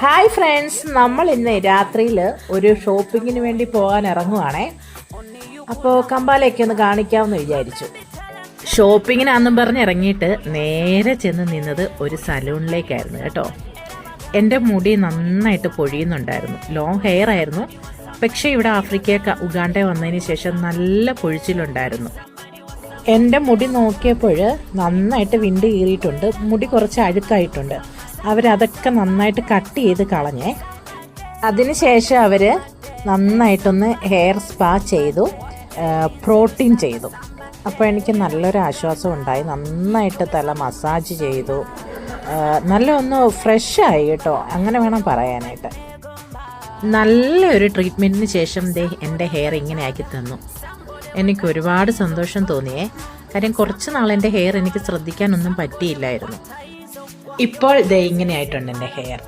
Hi friends, നമ്മൾ ഇന്ന് രാത്രിയിൽ ഒരു ഷോപ്പിങ്ങിന് വേണ്ടി പോകാൻ ഇറങ്ങുവാണേ. അപ്പോൾ കമ്പാലയൊക്കെ ഒന്ന് കാണിക്കാമെന്ന് വിചാരിച്ചു. ഷോപ്പിങ്ങിനാണെന്നും പറഞ്ഞ് ഇറങ്ങിയിട്ട് നേരെ ചെന്ന് നിന്നത് ഒരു സലൂണിലേക്കായിരുന്നു കേട്ടോ. എൻ്റെ മുടി നന്നായിട്ട് പൊഴിയുന്നുണ്ടായിരുന്നു, ലോങ് ഹെയർ ആയിരുന്നു. പക്ഷേ ഇവിടെ ആഫ്രിക്ക ഉഗാണ്ട വന്നതിന് ശേഷം നല്ല പൊഴിച്ചിലുണ്ടായിരുന്നു. എൻ്റെ മുടി നോക്കിയപ്പോൾ നന്നായിട്ട് വിണ്ട് കീറിയിട്ടുണ്ട്, മുടി കുറച്ച് അഴുക്കായിട്ടുണ്ട്. അവരതൊക്കെ നന്നായിട്ട് കട്ട് ചെയ്ത് കളഞ്ഞേ. അതിനുശേഷം അവർ നന്നായിട്ടൊന്ന് ഹെയർ സ്പാ ചെയ്തു, പ്രോട്ടീൻ ചെയ്തു. അപ്പോൾ എനിക്ക് നല്ലൊരു ആശ്വാസം ഉണ്ടായി. നന്നായിട്ട് തല മസാജ് ചെയ്തു, നല്ല ഒന്ന് ഫ്രഷായി കേട്ടോ, അങ്ങനെ വേണം പറയാനായിട്ട്. നല്ലൊരു ട്രീറ്റ്മെൻറ്റിന് ശേഷം എൻ്റെ ഹെയർ ഇങ്ങനെ ആക്കി തന്നു. എനിക്ക് ഒരുപാട് സന്തോഷം തോന്നിയേ. കാര്യം കുറച്ച് നാൾ എൻ്റെ ഹെയർ എനിക്ക് ശ്രദ്ധിക്കാനൊന്നും പറ്റിയില്ലായിരുന്നു. ഇപ്പോൾ ഇങ്ങനെയായിട്ടുണ്ട് എൻ്റെ ഹെയർ.